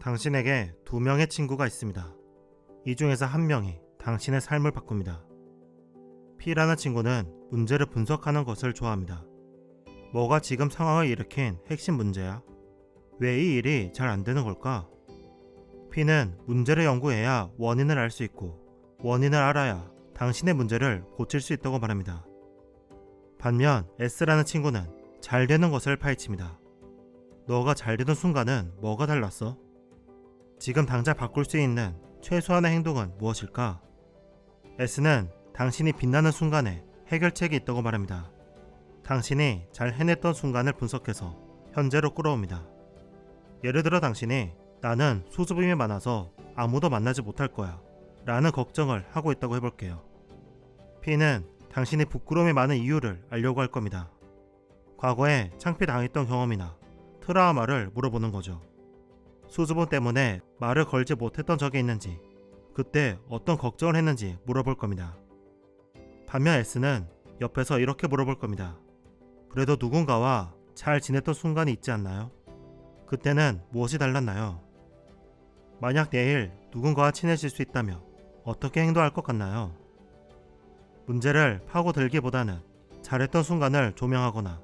당신에게 두 명의 친구가 있습니다. 이 중에서 한 명이 당신의 삶을 바꿉니다. P라는 친구는 문제를 분석하는 것을 좋아합니다. 뭐가 지금 상황을 일으킨 핵심 문제야? 왜 이 일이 잘 안 되는 걸까? P는 문제를 연구해야 원인을 알 수 있고 원인을 알아야 당신의 문제를 고칠 수 있다고 말합니다. 반면 S라는 친구는 잘 되는 것을 파헤칩니다. 너가 잘 되는 순간은 뭐가 달랐어? 지금 당장 바꿀 수 있는 최소한의 행동은 무엇일까? S는 당신이 빛나는 순간에 해결책이 있다고 말합니다. 당신이 잘 해냈던 순간을 분석해서 현재로 끌어옵니다. 예를 들어 당신이 나는 수줍음이 많아서 아무도 만나지 못할 거야 라는 걱정을 하고 있다고 해볼게요. P는 당신이 부끄러움이 많은 이유를 알려고 할 겁니다. 과거에 창피당했던 경험이나 트라우마를 물어보는 거죠. 수줍음 때문에 말을 걸지 못했던 적이 있는지, 그때 어떤 걱정을 했는지 물어볼 겁니다. 반면 S는 옆에서 이렇게 물어볼 겁니다. 그래도 누군가와 잘 지냈던 순간이 있지 않나요? 그때는 무엇이 달랐나요? 만약 내일 누군가와 친해질 수 있다면 어떻게 행동할 것 같나요? 문제를 파고들기보다는 잘했던 순간을 조명하거나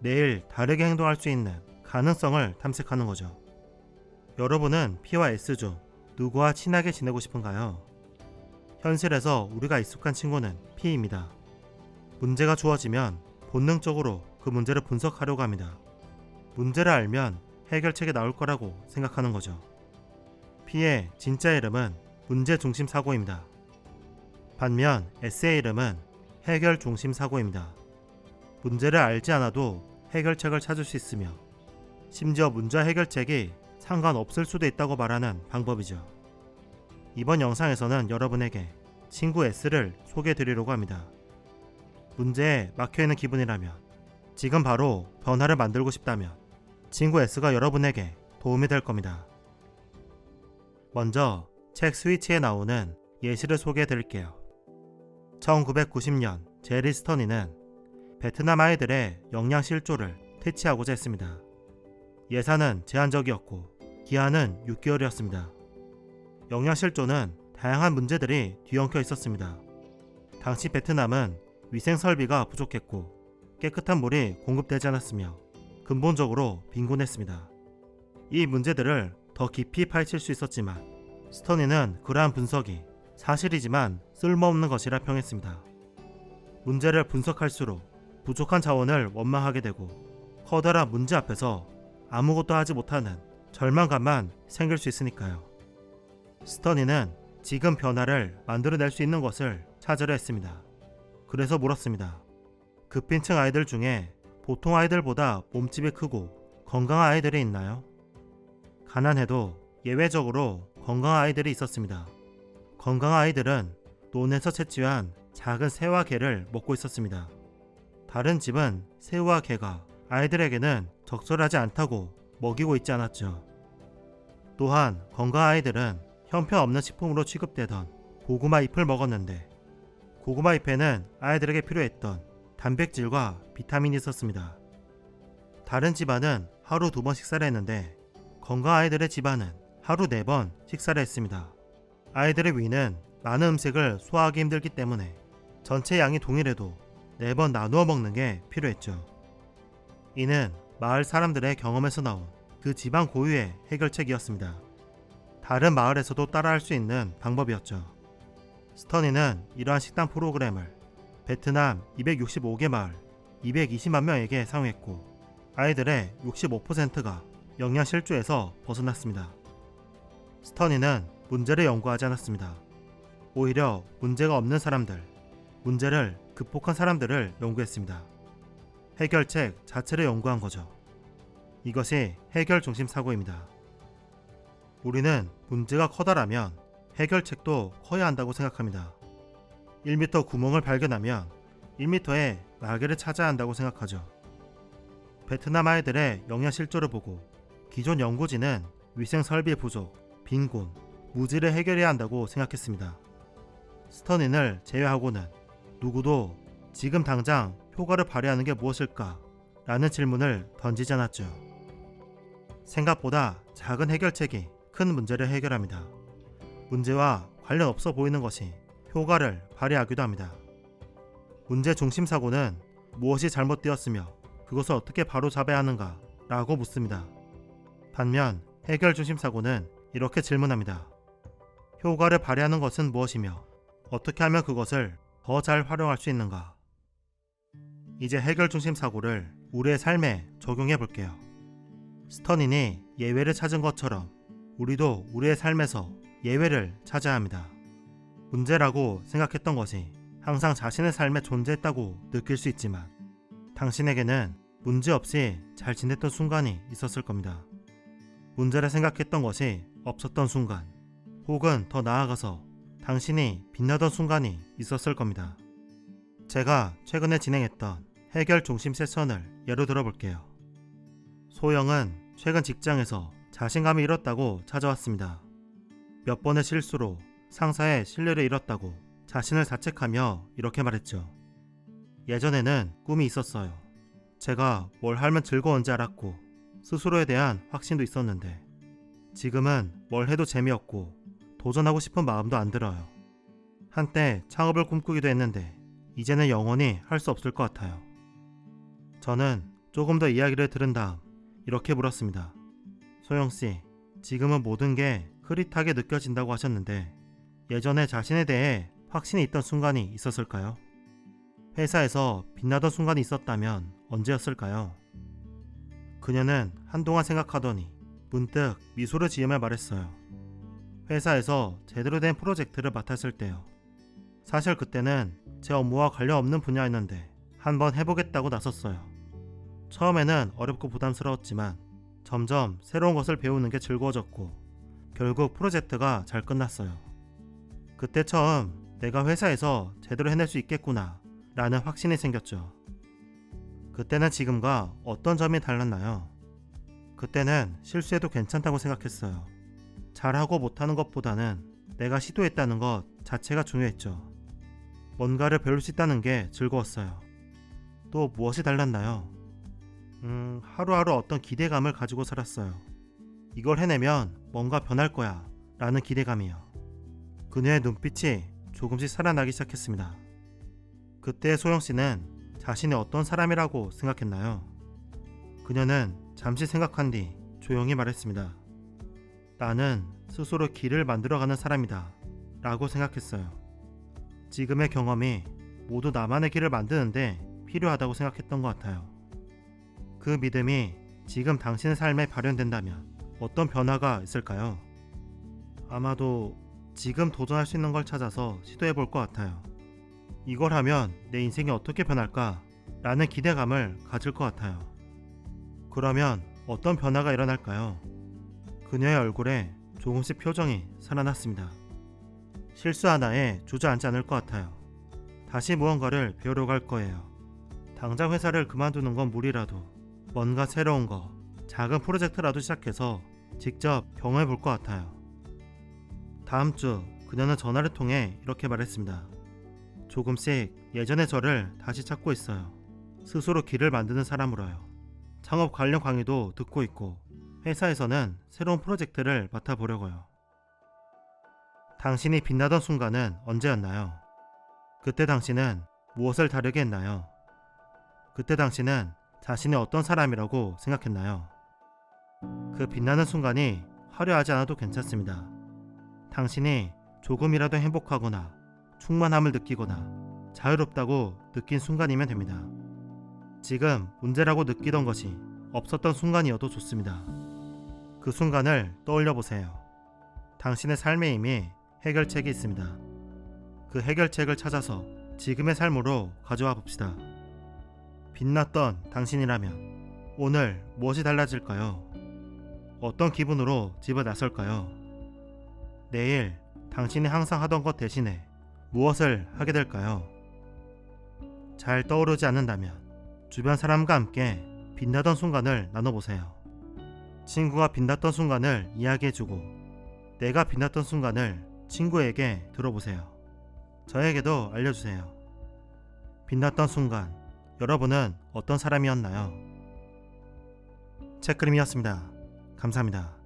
내일 다르게 행동할 수 있는 가능성을 탐색하는 거죠. 여러분은 P와 S 중 누구와 친하게 지내고 싶은가요? 현실에서 우리가 익숙한 친구는 P입니다. 문제가 주어지면 본능적으로 그 문제를 분석하려고 합니다. 문제를 알면 해결책이 나올 거라고 생각하는 거죠. P의 진짜 이름은 문제중심 사고입니다. 반면 S의 이름은 해결중심 사고입니다. 문제를 알지 않아도 해결책을 찾을 수 있으며 심지어 문제 해결책이 상관없을 수도 있다고 말하는 방법이죠. 이번 영상에서는 여러분에게 친구 S를 소개해 드리려고 합니다. 문제에 막혀있는 기분이라면, 지금 바로 변화를 만들고 싶다면 친구 S가 여러분에게 도움이 될 겁니다. 먼저 책 스위치에 나오는 예시를 소개해 드릴게요. 1990년 제리 스터니는 베트남 아이들의 영양 실조를 퇴치하고자 했습니다. 예산은 제한적이었고 기한은 6개월이었습니다. 영양 실조는 다양한 문제들이 뒤엉켜 있었습니다. 당시 베트남은 위생 설비가 부족했고 깨끗한 물이 공급되지 않았으며 근본적으로 빈곤했습니다. 이 문제들을 더 깊이 파헤칠 수 있었지만 스터니는 그러한 분석이 사실이지만 쓸모없는 것이라 평했습니다. 문제를 분석할수록 부족한 자원을 원망하게 되고 커다란 문제 앞에서 아무것도 하지 못하는 절망감만 생길 수 있으니까요. 스터니는 지금 변화를 만들어낼 수 있는 것을 찾으려 했습니다. 그래서 물었습니다. 급빈층 아이들 중에 보통 아이들보다 몸집이 크고 건강한 아이들이 있나요? 가난해도 예외적으로 건강한 아이들이 있었습니다. 건강한 아이들은 논에서 채취한 작은 새와 게를 먹고 있었습니다. 다른 집은 새우와 게가 아이들에게는 적절하지 않다고 먹이고 있지 않았죠. 또한 건강한 아이들은 형편없는 식품으로 취급되던 고구마 잎을 먹었는데 고구마 잎에는 아이들에게 필요했던 단백질과 비타민이 있었습니다. 다른 집안은 하루 2번 식사를 했는데 건강한 아이들의 집안은 하루 4번 식사를 했습니다. 아이들의 위는 많은 음식을 소화하기 힘들기 때문에 전체 양이 동일해도 4번 나누어 먹는 게 필요했죠. 이는 마을 사람들의 경험에서 나온 그 집안 고유의 해결책이었습니다. 다른 마을에서도 따라할 수 있는 방법이었죠. 스터니는 이러한 식단 프로그램을 베트남 265개 마을 220만 명에게 사용했고 아이들의 65%가 영양 실조에서 벗어났습니다. 스터니는 문제를 연구하지 않았습니다. 오히려 문제가 없는 사람들, 문제를 극복한 사람들을 연구했습니다. 해결책 자체를 연구한 거죠. 이것이 해결 중심 사고입니다. 우리는 문제가 커다라면 해결책도 커야 한다고 생각합니다. 1m 구멍을 발견하면 1m의 마개를 찾아야 한다고 생각하죠. 베트남 아이들의 영양 실조를 보고 기존 연구진은 위생 설비 부족, 빈곤, 무지를 해결해야 한다고 생각했습니다. 스터닌을 제외하고는 누구도 지금 당장 효과를 발휘하는 게 무엇일까? 라는 질문을 던지지 않았죠. 생각보다 작은 해결책이 큰 문제를 해결합니다. 문제와 관련 없어 보이는 것이 효과를 발휘하기도 합니다. 문제 중심 사고는 무엇이 잘못되었으며 그것을 어떻게 바로잡아야 하는가 라고 묻습니다. 반면 해결 중심 사고는 이렇게 질문합니다. 효과를 발휘하는 것은 무엇이며 어떻게 하면 그것을 더 잘 활용할 수 있는가? 이제 해결 중심 사고를 우리의 삶에 적용해 볼게요. 스터닌이 예외를 찾은 것처럼 우리도 우리의 삶에서 예외를 찾아야 합니다. 문제라고 생각했던 것이 항상 자신의 삶에 존재했다고 느낄 수 있지만 당신에게는 문제 없이 잘 지냈던 순간이 있었을 겁니다. 문제라 생각했던 것이 없었던 순간, 혹은 더 나아가서 당신이 빛나던 순간이 있었을 겁니다. 제가 최근에 진행했던 해결 중심 세션을 예로 들어볼게요. 소영은 최근 직장에서 자신감을 잃었다고 찾아왔습니다. 몇 번의 실수로 상사의 신뢰를 잃었다고 자신을 자책하며 이렇게 말했죠. 예전에는 꿈이 있었어요. 제가 뭘 하면 즐거운지 알았고 스스로에 대한 확신도 있었는데 지금은 뭘 해도 재미없고 도전하고 싶은 마음도 안 들어요. 한때 창업을 꿈꾸기도 했는데 이제는 영원히 할 수 없을 것 같아요. 저는 조금 더 이야기를 들은 다음 이렇게 물었습니다. 소영씨, 지금은 모든 게 흐릿하게 느껴진다고 하셨는데 예전에 자신에 대해 확신이 있던 순간이 있었을까요? 회사에서 빛나던 순간이 있었다면 언제였을까요? 그녀는 한동안 생각하더니 문득 미소를 지으며 말했어요. 회사에서 제대로 된 프로젝트를 맡았을 때요. 사실 그때는 제 업무와 관련 없는 분야였는데 한번 해보겠다고 나섰어요. 처음에는 어렵고 부담스러웠지만 점점 새로운 것을 배우는 게 즐거워졌고 결국 프로젝트가 잘 끝났어요. 그때 처음 내가 회사에서 제대로 해낼 수 있겠구나 라는 확신이 생겼죠. 그때는 지금과 어떤 점이 달랐나요? 그때는 실수해도 괜찮다고 생각했어요. 잘하고 못하는 것보다는 내가 시도했다는 것 자체가 중요했죠. 뭔가를 배울 수 있다는 게 즐거웠어요. 또 무엇이 달랐나요? 하루하루 어떤 기대감을 가지고 살았어요. 이걸 해내면 뭔가 변할 거야 라는 기대감이요. 그녀의 눈빛이 조금씩 살아나기 시작했습니다. 그때 소영씨는 자신이 어떤 사람이라고 생각했나요? 그녀는 잠시 생각한 뒤 조용히 말했습니다. 나는 스스로 길을 만들어가는 사람이다 라고 생각했어요. 지금의 경험이 모두 나만의 길을 만드는데 필요하다고 생각했던 것 같아요. 그 믿음이 지금 당신의 삶에 발현된다면 어떤 변화가 있을까요? 아마도 지금 도전할 수 있는 걸 찾아서 시도해 볼 것 같아요. 이걸 하면 내 인생이 어떻게 변할까? 라는 기대감을 가질 것 같아요. 그러면 어떤 변화가 일어날까요? 그녀의 얼굴에 조금씩 표정이 살아났습니다. 실수 하나에 주저앉지 않을 것 같아요. 다시 무언가를 배우려고 할 거예요. 당장 회사를 그만두는 건 무리라도 뭔가 새로운 거, 작은 프로젝트라도 시작해서 직접 경험해 볼 것 같아요. 다음 주 그녀는 전화를 통해 이렇게 말했습니다. 조금씩 예전의 저를 다시 찾고 있어요. 스스로 길을 만드는 사람으로요. 창업 관련 강의도 듣고 있고 회사에서는 새로운 프로젝트를 맡아보려고요. 당신이 빛나던 순간은 언제였나요? 그때 당신은 무엇을 다르게 했나요? 그때 당신은 자신이 어떤 사람이라고 생각했나요? 그 빛나는 순간이 화려하지 않아도 괜찮습니다. 당신이 조금이라도 행복하거나 충만함을 느끼거나 자유롭다고 느낀 순간이면 됩니다. 지금 문제라고 느끼던 것이 없었던 순간이어도 좋습니다. 그 순간을 떠올려 보세요. 당신의 삶에 이미 해결책이 있습니다. 그 해결책을 찾아서 지금의 삶으로 가져와 봅시다. 빛났던 당신이라면 오늘 무엇이 달라질까요? 어떤 기분으로 집을 나설까요? 내일 당신이 항상 하던 것 대신에 무엇을 하게 될까요? 잘 떠오르지 않는다면 주변 사람과 함께 빛나던 순간을 나눠보세요. 친구가 빛났던 순간을 이야기해주고 내가 빛났던 순간을 친구에게 들어보세요. 저에게도 알려주세요. 빛났던 순간, 여러분은 어떤 사람이었나요? 책그림이었습니다. 감사합니다.